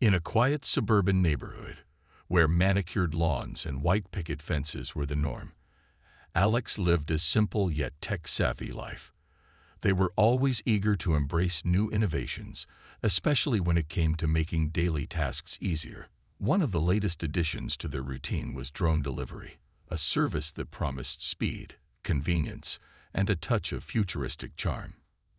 In a quiet suburban neighborhood, where manicured lawns and white picket fences were the norm, Alex lived a simple yet tech-savvy life. They were always eager to embrace new innovations, especially when it came to making daily tasks easier. One of the latest additions to their routine was drone delivery, a service that promised speed, convenience, and a touch of futuristic charm.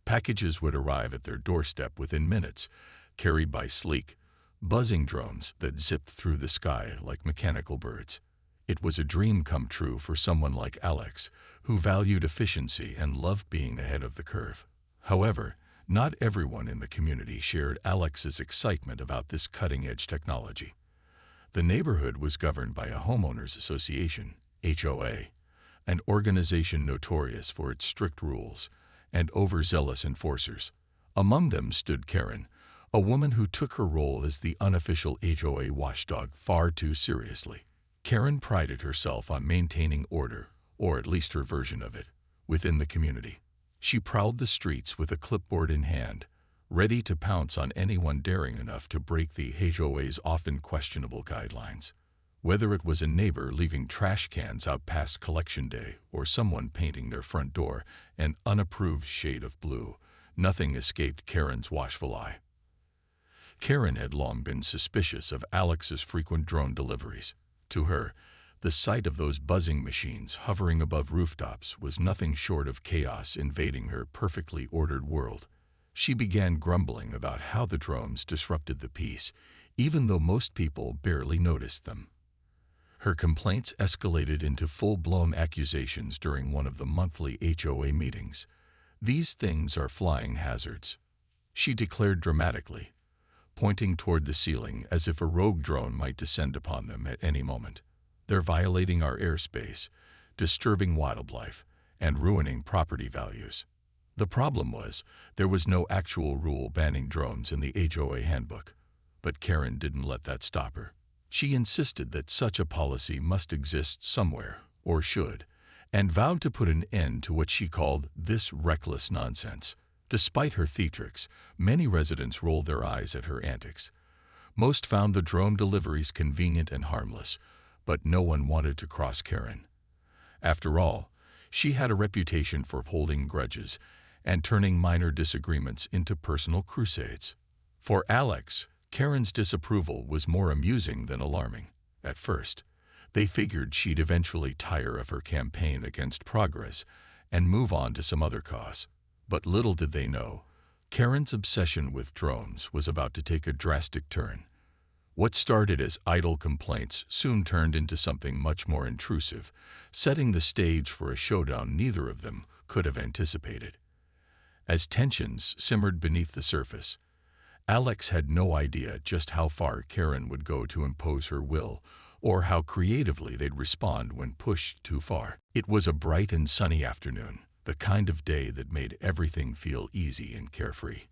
Packages would arrive at their doorstep within minutes, carried by sleek, buzzing drones that zipped through the sky like mechanical birds. It was a dream come true for someone like Alex, who valued efficiency and loved being ahead of the curve. However, not everyone in the community shared Alex's excitement about this cutting-edge technology. The neighborhood was governed by a homeowners association, HOA, an organization notorious for its strict rules and overzealous enforcers. Among them stood Karen, a woman who took her role as the unofficial HOA watchdog far too seriously. Karen prided herself on maintaining order, or at least her version of it, within the community. She prowled the streets with a clipboard in hand, ready to pounce on anyone daring enough to break the HOA's often questionable guidelines. Whether it was a neighbor leaving trash cans out past collection day or someone painting their front door an unapproved shade of blue, nothing escaped Karen's watchful eye. Karen had long been suspicious of Alex's frequent drone deliveries. To her, the sight of those buzzing machines hovering above rooftops was nothing short of chaos invading her perfectly ordered world. She began grumbling about how the drones disrupted the peace, even though most people barely noticed them. Her complaints escalated into full-blown accusations during one of the monthly HOA meetings. "These things are flying hazards," she declared dramatically, pointing toward the ceiling as if a rogue drone might descend upon them at any moment. "They're violating our airspace, disturbing wildlife, and ruining property values." The problem was, there was no actual rule banning drones in the HOA handbook, but Karen didn't let that stop her. She insisted that such a policy must exist somewhere, or should, and vowed to put an end to what she called this reckless nonsense. Despite her theatrics, many residents rolled their eyes at her antics. Most found the drone deliveries convenient and harmless, but no one wanted to cross Karen. After all, she had a reputation for holding grudges and turning minor disagreements into personal crusades. For Alex, Karen's disapproval was more amusing than alarming. At first, they figured she'd eventually tire of her campaign against progress and move on to some other cause. But little did they know, Karen's obsession with drones was about to take a drastic turn. What started as idle complaints soon turned into something much more intrusive, setting the stage for a showdown neither of them could have anticipated. As tensions simmered beneath the surface, Alex had no idea just how far Karen would go to impose her will, or how creatively they'd respond when pushed too far. It was a bright and sunny afternoon, the kind of day that made everything feel easy and carefree.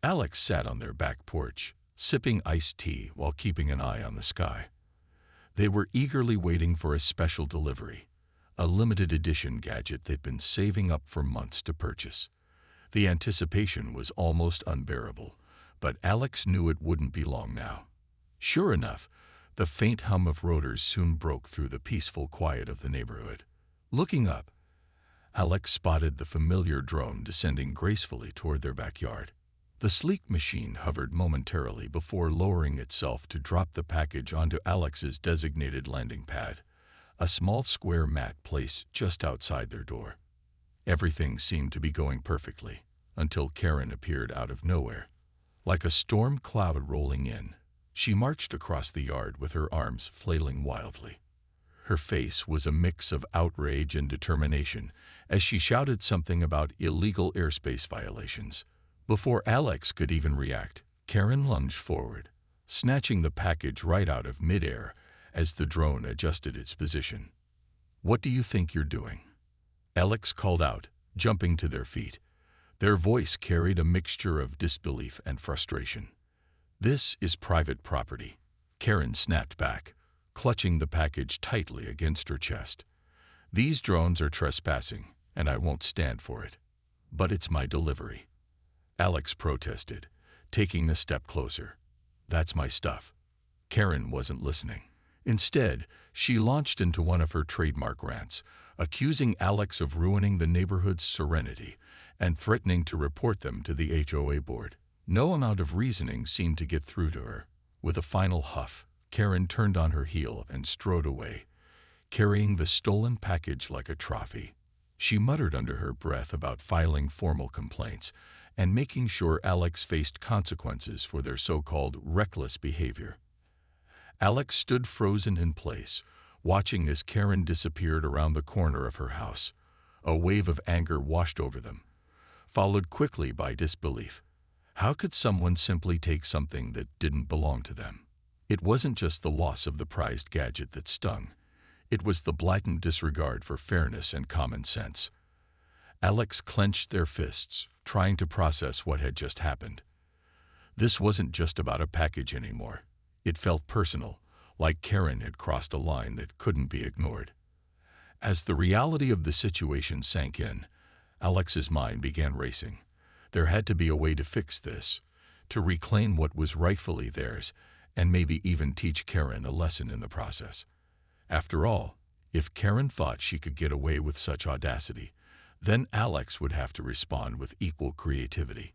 Alex sat on their back porch, sipping iced tea while keeping an eye on the sky. They were eagerly waiting for a special delivery, a limited edition gadget they'd been saving up for months to purchase. The anticipation was almost unbearable, but Alex knew it wouldn't be long now. Sure enough, the faint hum of rotors soon broke through the peaceful quiet of the neighborhood. Looking up, Alex spotted the familiar drone descending gracefully toward their backyard. The sleek machine hovered momentarily before lowering itself to drop the package onto Alex's designated landing pad, a small square mat placed just outside their door. Everything seemed to be going perfectly, until Karen appeared out of nowhere. Like a storm cloud rolling in, she marched across the yard with her arms flailing wildly. Her face was a mix of outrage and determination as she shouted something about illegal airspace violations. Before Alex could even react, Karen lunged forward, snatching the package right out of midair as the drone adjusted its position. "What do you think you're doing?" Alex called out, jumping to their feet. Their voice carried a mixture of disbelief and frustration. "This is private property," Karen snapped back, clutching the package tightly against her chest. "These drones are trespassing, and I won't stand for it." "But it's my delivery," Alex protested, taking a step closer. "That's my stuff." Karen wasn't listening. Instead, she launched into one of her trademark rants, accusing Alex of ruining the neighborhood's serenity and threatening to report them to the HOA board. No amount of reasoning seemed to get through to her. With a final huff, Karen turned on her heel and strode away, carrying the stolen package like a trophy. She muttered under her breath about filing formal complaints and making sure Alex faced consequences for their so-called reckless behavior. Alex stood frozen in place, watching as Karen disappeared around the corner of her house. A wave of anger washed over them, followed quickly by disbelief. How could someone simply take something that didn't belong to them? It wasn't just the loss of the prized gadget that stung. It was the blatant disregard for fairness and common sense. Alex clenched their fists, trying to process what had just happened. This wasn't just about a package anymore. It felt personal, like Karen had crossed a line that couldn't be ignored. As the reality of the situation sank in, Alex's mind began racing. There had to be a way to fix this, to reclaim what was rightfully theirs, and maybe even teach Karen a lesson in the process. After all, if Karen thought she could get away with such audacity, then Alex would have to respond with equal creativity.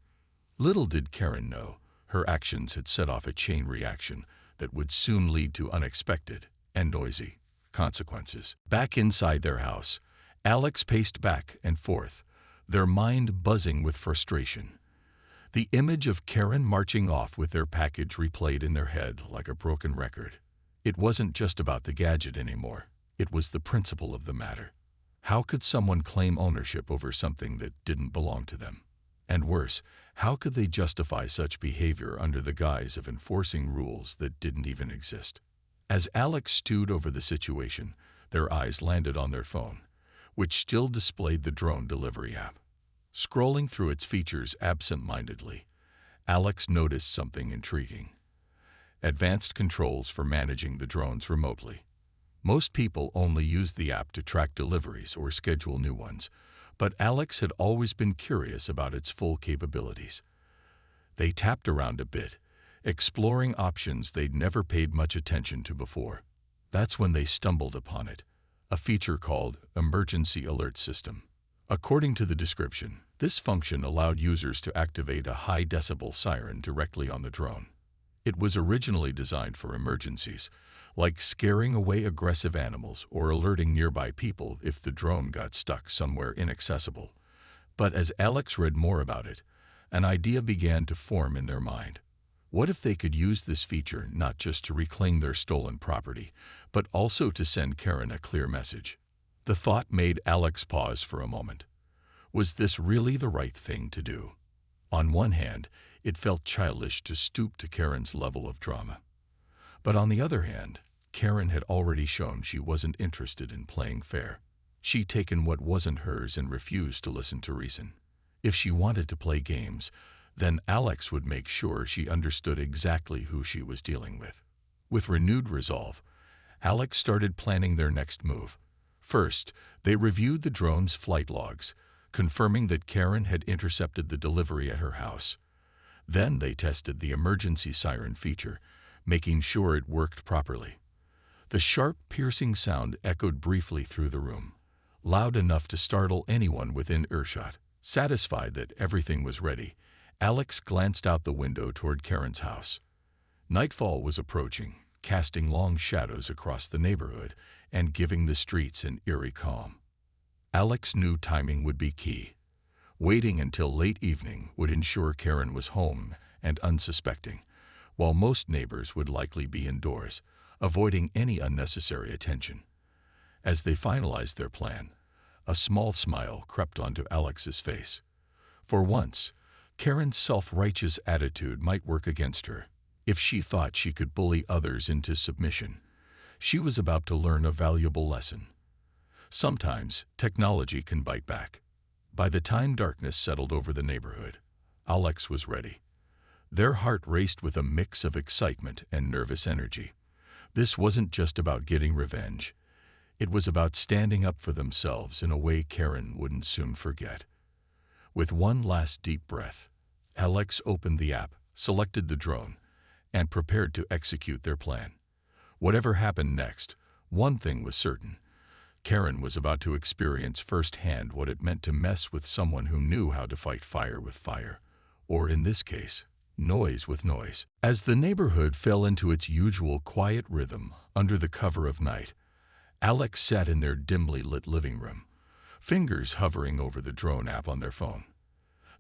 Little did Karen know, her actions had set off a chain reaction that would soon lead to unexpected and noisy consequences. Back inside their house, Alex paced back and forth, their mind buzzing with frustration. The image of Karen marching off with their package replayed in their head like a broken record. It wasn't just about the gadget anymore. It was the principle of the matter. How could someone claim ownership over something that didn't belong to them? And worse, how could they justify such behavior under the guise of enforcing rules that didn't even exist? As Alex stewed over the situation, their eyes landed on their phone, which still displayed the drone delivery app. Scrolling through its features absent-mindedly, Alex noticed something intriguing. Advanced controls for managing the drones remotely. Most people only use the app to track deliveries or schedule new ones, but Alex had always been curious about its full capabilities. They tapped around a bit, exploring options they'd never paid much attention to before. That's when they stumbled upon it, a feature called Emergency Alert System. According to the description, this function allowed users to activate a high-decibel siren directly on the drone. It was originally designed for emergencies, like scaring away aggressive animals or alerting nearby people if the drone got stuck somewhere inaccessible. But as Alex read more about it, an idea began to form in their mind. What if they could use this feature not just to reclaim their stolen property, but also to send Karen a clear message? The thought made Alex pause for a moment. Was this really the right thing to do? On one hand, it felt childish to stoop to Karen's level of drama. But on the other hand, Karen had already shown she wasn't interested in playing fair. She'd taken what wasn't hers and refused to listen to reason. If she wanted to play games, then Alex would make sure she understood exactly who she was dealing with. With renewed resolve, Alex started planning their next move. First, they reviewed the drone's flight logs, confirming that Karen had intercepted the delivery at her house. Then they tested the emergency siren feature, making sure it worked properly. The sharp, piercing sound echoed briefly through the room, loud enough to startle anyone within earshot. Satisfied that everything was ready, Alex glanced out the window toward Karen's house. Nightfall was approaching, casting long shadows across the neighborhood and giving the streets an eerie calm. Alex knew timing would be key. Waiting until late evening would ensure Karen was home and unsuspecting, while most neighbors would likely be indoors, avoiding any unnecessary attention. As they finalized their plan, a small smile crept onto Alex's face. For once, Karen's self-righteous attitude might work against her. If she thought she could bully others into submission, she was about to learn a valuable lesson. Sometimes, technology can bite back. By the time darkness settled over the neighborhood, Alex was ready. Their heart raced with a mix of excitement and nervous energy. This wasn't just about getting revenge. It was about standing up for themselves in a way Karen wouldn't soon forget. With one last deep breath, Alex opened the app, selected the drone, and prepared to execute their plan. Whatever happened next, one thing was certain. Karen was about to experience firsthand what it meant to mess with someone who knew how to fight fire with fire, or in this case, noise with noise. As the neighborhood fell into its usual quiet rhythm under the cover of night, Alex sat in their dimly lit living room, fingers hovering over the drone app on their phone.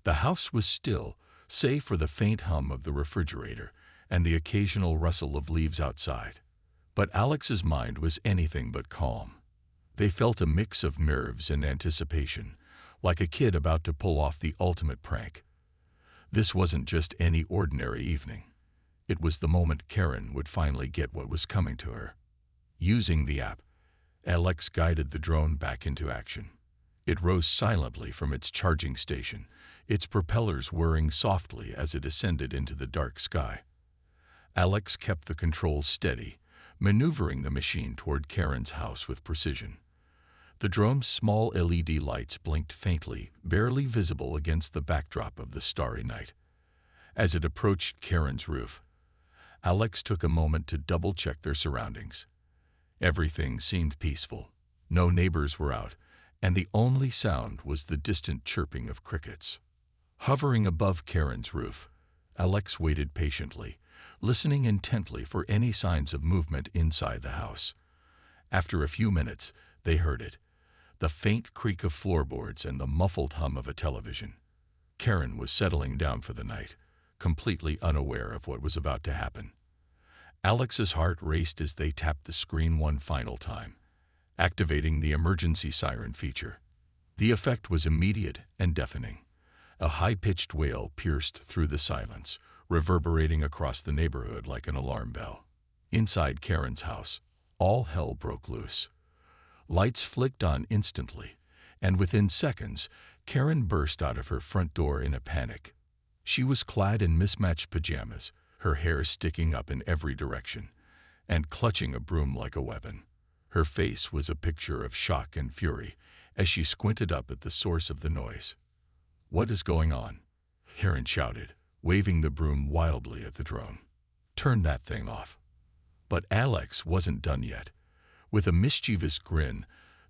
The house was still, save for the faint hum of the refrigerator and the occasional rustle of leaves outside. But Alex's mind was anything but calm. They felt a mix of nerves and anticipation, like a kid about to pull off the ultimate prank. This wasn't just any ordinary evening. It was the moment Karen would finally get what was coming to her. Using the app, Alex guided the drone back into action. It rose silently from its charging station, its propellers whirring softly as it ascended into the dark sky. Alex kept the controls steady, maneuvering the machine toward Karen's house with precision. The drone's small LED lights blinked faintly, barely visible against the backdrop of the starry night. As it approached Karen's roof, Alex took a moment to double-check their surroundings. Everything seemed peaceful. No neighbors were out, and the only sound was the distant chirping of crickets. Hovering above Karen's roof, Alex waited patiently, listening intently for any signs of movement inside the house. After a few minutes, they heard it. The faint creak of floorboards and the muffled hum of a television. Karen was settling down for the night, completely unaware of what was about to happen. Alex's heart raced as they tapped the screen one final time, activating the emergency siren feature. The effect was immediate and deafening. A high-pitched wail pierced through the silence, reverberating across the neighborhood like an alarm bell. Inside Karen's house, all hell broke loose. Lights flicked on instantly, and within seconds, Karen burst out of her front door in a panic. She was clad in mismatched pajamas, her hair sticking up in every direction, and clutching a broom like a weapon. Her face was a picture of shock and fury as she squinted up at the source of the noise. "What is going on?" Karen shouted, waving the broom wildly at the drone. "Turn that thing off." But Alex wasn't done yet. With a mischievous grin,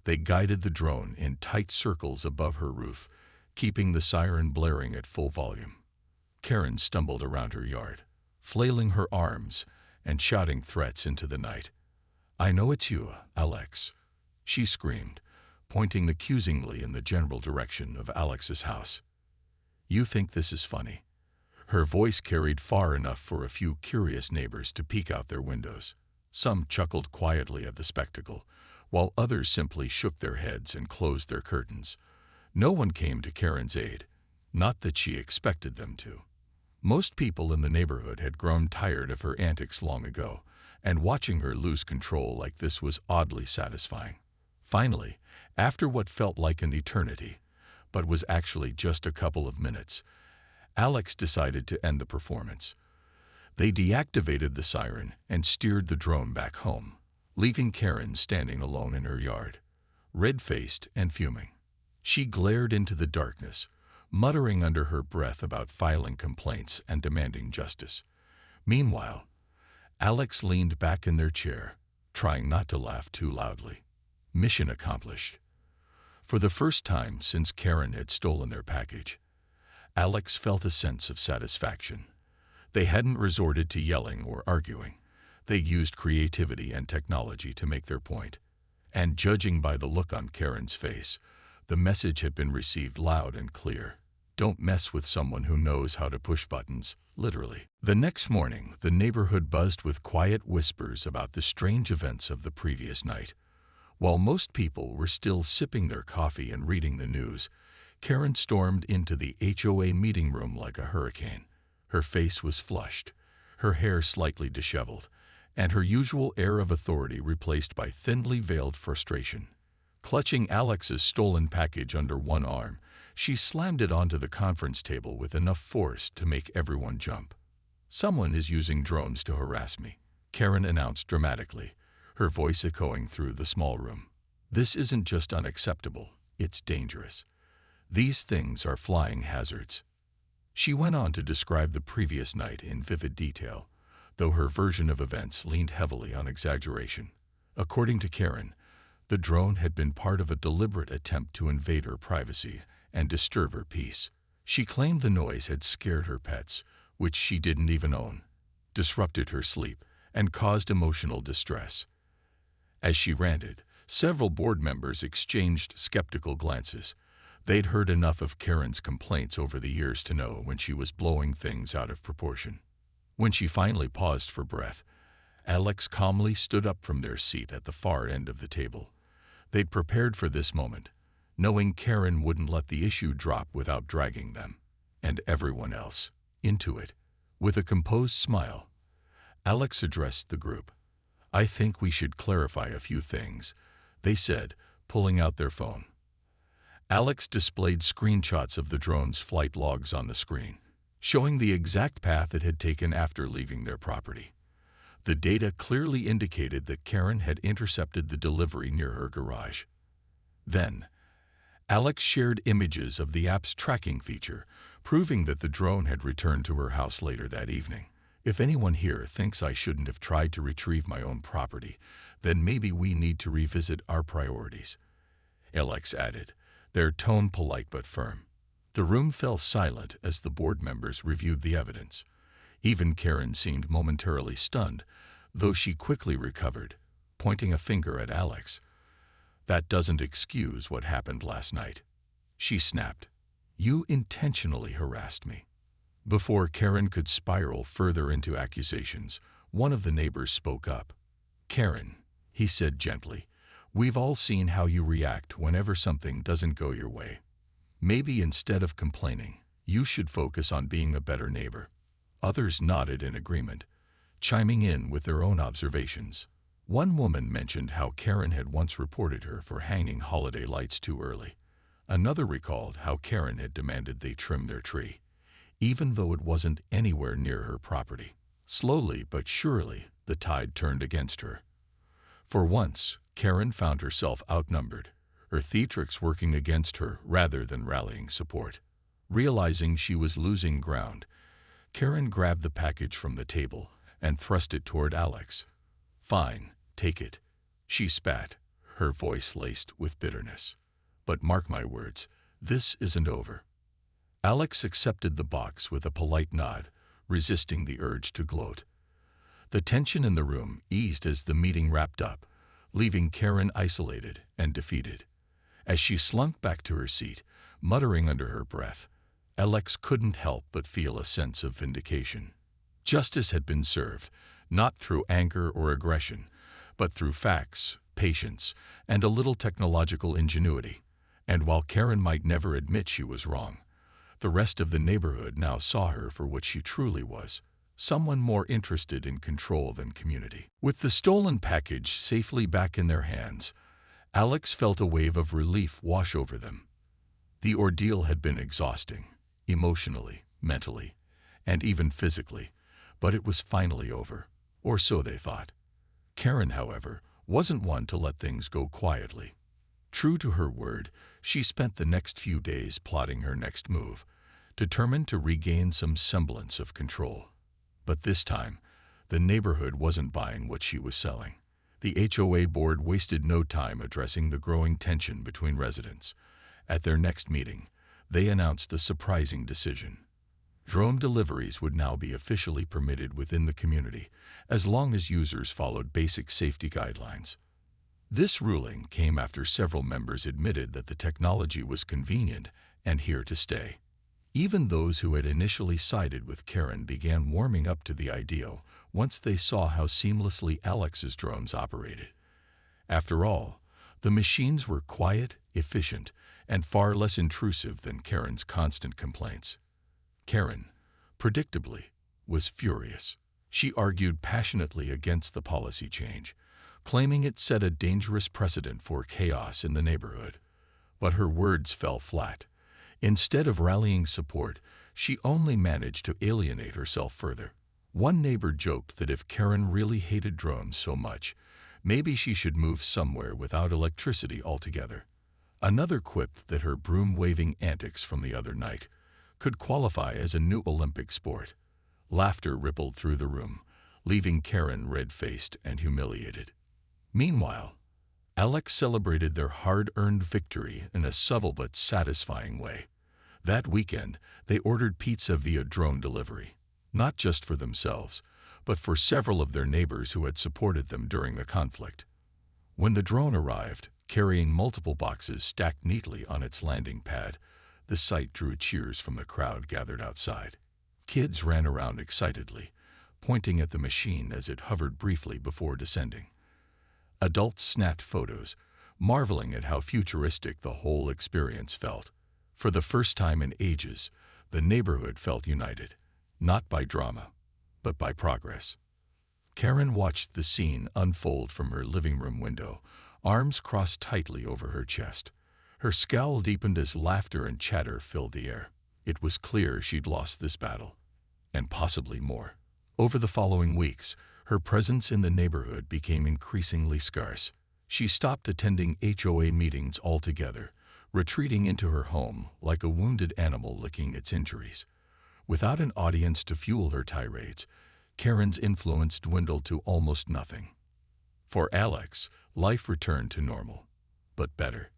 they guided the drone in tight circles above her roof, keeping the siren blaring at full volume. Karen stumbled around her yard, flailing her arms and shouting threats into the night. "I know it's you, Alex," she screamed, pointing accusingly in the general direction of Alex's house. "You think this is funny?" Her voice carried far enough for a few curious neighbors to peek out their windows. Some chuckled quietly at the spectacle, while others simply shook their heads and closed their curtains. No one came to Karen's aid, not that she expected them to. Most people in the neighborhood had grown tired of her antics long ago, and watching her lose control like this was oddly satisfying. Finally, after what felt like an eternity, but was actually just a couple of minutes, Alex decided to end the performance. They deactivated the siren and steered the drone back home, leaving Karen standing alone in her yard, red-faced and fuming. She glared into the darkness, muttering under her breath about filing complaints and demanding justice. Meanwhile, Alex leaned back in their chair, trying not to laugh too loudly. Mission accomplished. For the first time since Karen had stolen their package, Alex felt a sense of satisfaction. They hadn't resorted to yelling or arguing. They'd used creativity and technology to make their point. And judging by the look on Karen's face, the message had been received loud and clear. Don't mess with someone who knows how to push buttons, literally. The next morning, the neighborhood buzzed with quiet whispers about the strange events of the previous night. While most people were still sipping their coffee and reading the news, Karen stormed into the HOA meeting room like a hurricane. Her face was flushed, her hair slightly disheveled, and her usual air of authority replaced by thinly veiled frustration. Clutching Alex's stolen package under one arm, she slammed it onto the conference table with enough force to make everyone jump. "Someone is using drones to harass me," Karen announced dramatically, her voice echoing through the small room. "This isn't just unacceptable, it's dangerous. These things are flying hazards." She went on to describe the previous night in vivid detail, though her version of events leaned heavily on exaggeration. According to Karen, the drone had been part of a deliberate attempt to invade her privacy and disturb her peace. She claimed the noise had scared her pets, which she didn't even own, disrupted her sleep, and caused emotional distress. As she ranted, several board members exchanged skeptical glances. They'd heard enough of Karen's complaints over the years to know when she was blowing things out of proportion. When she finally paused for breath, Alex calmly stood up from their seat at the far end of the table. They'd prepared for this moment, knowing Karen wouldn't let the issue drop without dragging them, and everyone else, into it. With a composed smile, Alex addressed the group. "I think we should clarify a few things," they said, pulling out their phone. Alex displayed screenshots of the drone's flight logs on the screen, showing the exact path it had taken after leaving their property. The data clearly indicated that Karen had intercepted the delivery near her garage. Then, Alex shared images of the app's tracking feature, proving that the drone had returned to her house later that evening. "If anyone here thinks I shouldn't have tried to retrieve my own property, then maybe we need to revisit our priorities," Alex added, their tone polite but firm. The room fell silent as the board members reviewed the evidence. Even Karen seemed momentarily stunned, though she quickly recovered, pointing a finger at Alex. "That doesn't excuse what happened last night," she snapped. "You intentionally harassed me." Before Karen could spiral further into accusations, one of the neighbors spoke up. "Karen," he said gently, "we've all seen how you react whenever something doesn't go your way. Maybe instead of complaining, you should focus on being a better neighbor." Others nodded in agreement, chiming in with their own observations. One woman mentioned how Karen had once reported her for hanging holiday lights too early. Another recalled how Karen had demanded they trim their tree, even though it wasn't anywhere near her property. Slowly but surely, the tide turned against her. For once, Karen found herself outnumbered, her theatrics working against her rather than rallying support. Realizing she was losing ground, Karen grabbed the package from the table and thrust it toward Alex. "Fine, take it," she spat, her voice laced with bitterness. "But mark my words, this isn't over." Alex accepted the box with a polite nod, resisting the urge to gloat. The tension in the room eased as the meeting wrapped up, leaving Karen isolated and defeated. As she slunk back to her seat, muttering under her breath, Alex couldn't help but feel a sense of vindication. Justice had been served, not through anger or aggression, but through facts, patience, and a little technological ingenuity. And while Karen might never admit she was wrong, the rest of the neighborhood now saw her for what she truly was, someone more interested in control than community. With the stolen package safely back in their hands, Alex felt a wave of relief wash over them. The ordeal had been exhausting, emotionally, mentally, and even physically, but it was finally over, or so they thought. Karen, however, wasn't one to let things go quietly. True to her word, she spent the next few days plotting her next move, determined to regain some semblance of control. But this time, the neighborhood wasn't buying what she was selling. The HOA board wasted no time addressing the growing tension between residents. At their next meeting, they announced a surprising decision. Drone deliveries would now be officially permitted within the community, as long as users followed basic safety guidelines. This ruling came after several members admitted that the technology was convenient and here to stay. Even those who had initially sided with Karen began warming up to the idea once they saw how seamlessly Alex's drones operated. After all, the machines were quiet, efficient, and far less intrusive than Karen's constant complaints. Karen, predictably, was furious. She argued passionately against the policy change, claiming it set a dangerous precedent for chaos in the neighborhood. But her words fell flat. Instead of rallying support, she only managed to alienate herself further. One neighbor joked that if Karen really hated drones so much, maybe she should move somewhere without electricity altogether. Another quipped that her broom-waving antics from the other night could qualify as a new Olympic sport. Laughter rippled through the room, leaving Karen red-faced and humiliated. Meanwhile, Alex celebrated their hard-earned victory in a subtle but satisfying way. That weekend, they ordered pizza via drone delivery, not just for themselves, but for several of their neighbors who had supported them during the conflict. When the drone arrived, carrying multiple boxes stacked neatly on its landing pad, the sight drew cheers from the crowd gathered outside. Kids ran around excitedly, pointing at the machine as it hovered briefly before descending. Adults snapped photos, marveling at how futuristic the whole experience felt. For the first time in ages, the neighborhood felt united, not by drama, but by progress. Karen watched the scene unfold from her living room window, arms crossed tightly over her chest. Her scowl deepened as laughter and chatter filled the air. It was clear she'd lost this battle, and possibly more. Over the following weeks, her presence in the neighborhood became increasingly scarce. She stopped attending HOA meetings altogether, retreating into her home like a wounded animal licking its injuries. Without an audience to fuel her tirades, Karen's influence dwindled to almost nothing. For Alex, life returned to normal, but better.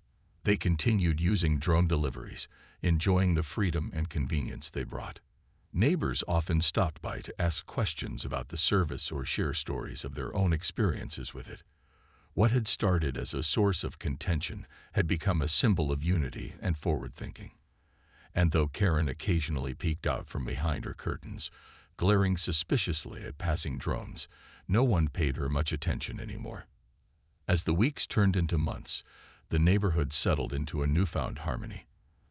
They continued using drone deliveries, enjoying the freedom and convenience they brought. Neighbors often stopped by to ask questions about the service or share stories of their own experiences with it. What had started as a source of contention had become a symbol of unity and forward-thinking. And though Karen occasionally peeked out from behind her curtains, glaring suspiciously at passing drones, no one paid her much attention anymore. As the weeks turned into months, the neighborhood settled into a newfound harmony.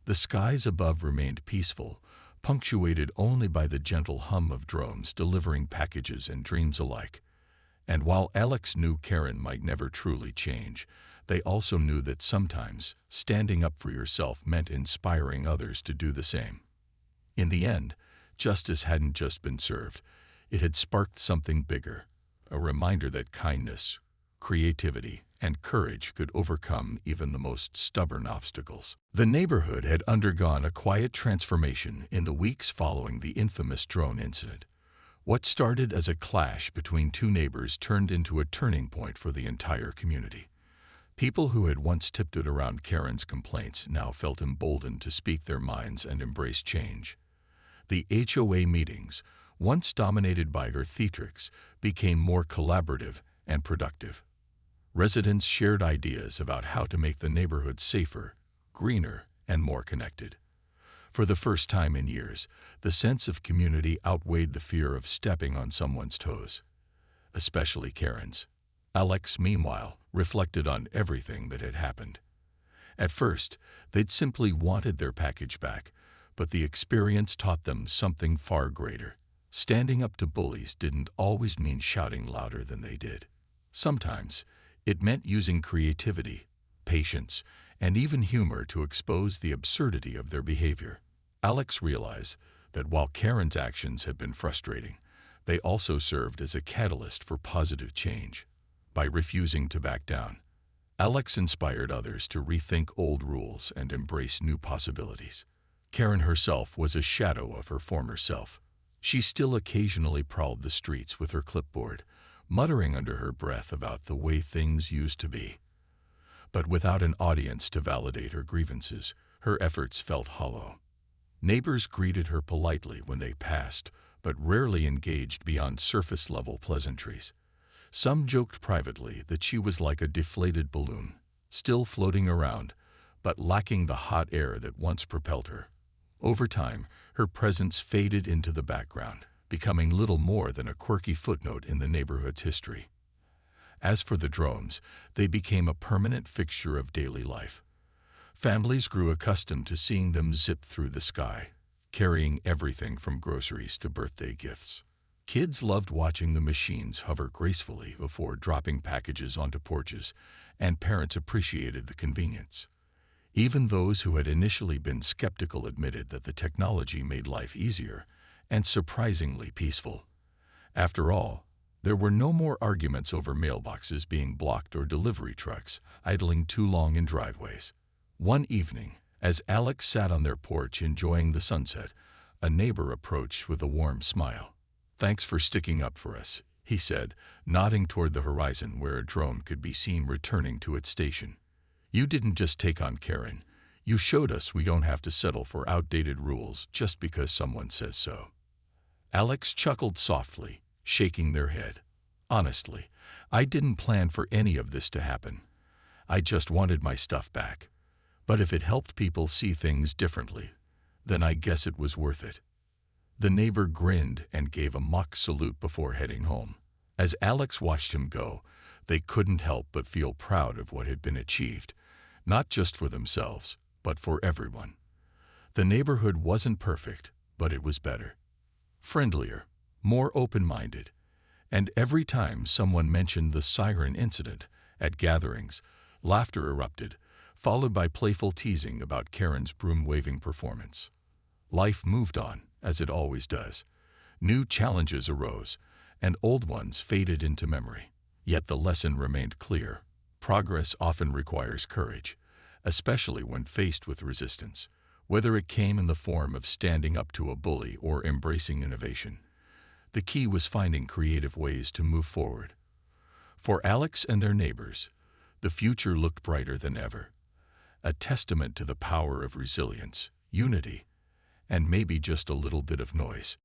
The skies above remained peaceful, punctuated only by the gentle hum of drones delivering packages and dreams alike. And while Alex knew Karen might never truly change, they also knew that sometimes standing up for yourself meant inspiring others to do the same. In the end, justice hadn't just been served, it had sparked something bigger, a reminder that kindness, creativity, and courage could overcome even the most stubborn obstacles. The neighborhood had undergone a quiet transformation in the weeks following the infamous drone incident. What started as a clash between two neighbors turned into a turning point for the entire community. People who had once tiptoed around Karen's complaints now felt emboldened to speak their minds and embrace change. The HOA meetings, once dominated by her theatrics, became more collaborative and productive. Residents shared ideas about how to make the neighborhood safer, greener, and more connected. For the first time in years, the sense of community outweighed the fear of stepping on someone's toes, especially Karen's. Alex, meanwhile, reflected on everything that had happened. At first, they'd simply wanted their package back, but the experience taught them something far greater. Standing up to bullies didn't always mean shouting louder than they did. Sometimes, it meant using creativity, patience, and even humor to expose the absurdity of their behavior. Alex realized that while Karen's actions had been frustrating, they also served as a catalyst for positive change. By refusing to back down, Alex inspired others to rethink old rules and embrace new possibilities. Karen herself was a shadow of her former self. She still occasionally prowled the streets with her clipboard, muttering under her breath about the way things used to be. But without an audience to validate her grievances, her efforts felt hollow. Neighbors greeted her politely when they passed, but rarely engaged beyond surface-level pleasantries. Some joked privately that she was like a deflated balloon, still floating around, but lacking the hot air that once propelled her. Over time, her presence faded into the background, becoming little more than a quirky footnote in the neighborhood's history. As for the drones, they became a permanent fixture of daily life. Families grew accustomed to seeing them zip through the sky, carrying everything from groceries to birthday gifts. Kids loved watching the machines hover gracefully before dropping packages onto porches, and parents appreciated the convenience. Even those who had initially been skeptical admitted that the technology made life easier and surprisingly peaceful. After all, there were no more arguments over mailboxes being blocked or delivery trucks idling too long in driveways. One evening, as Alex sat on their porch enjoying the sunset, a neighbor approached with a warm smile. "Thanks for sticking up for us," he said, nodding toward the horizon where a drone could be seen returning to its station. "You didn't just take on Karen. You showed us we don't have to settle for outdated rules just because someone says so." Alex chuckled softly, shaking their head. "Honestly, I didn't plan for any of this to happen. I just wanted my stuff back. But if it helped people see things differently, then I guess it was worth it." The neighbor grinned and gave a mock salute before heading home. As Alex watched him go, they couldn't help but feel proud of what had been achieved, not just for themselves, but for everyone. The neighborhood wasn't perfect, but it was better. Friendlier, more open-minded, and every time someone mentioned the Siren incident at gatherings, laughter erupted, followed by playful teasing about Karen's broom-waving performance. Life moved on, as it always does. New challenges arose, and old ones faded into memory. Yet the lesson remained clear. Progress often requires courage, especially when faced with resistance, whether it came in the form of standing up to a bully or embracing innovation. The key was finding creative ways to move forward. For Alex and their neighbors, the future looked brighter than ever, a testament to the power of resilience, unity, and maybe just a little bit of noise.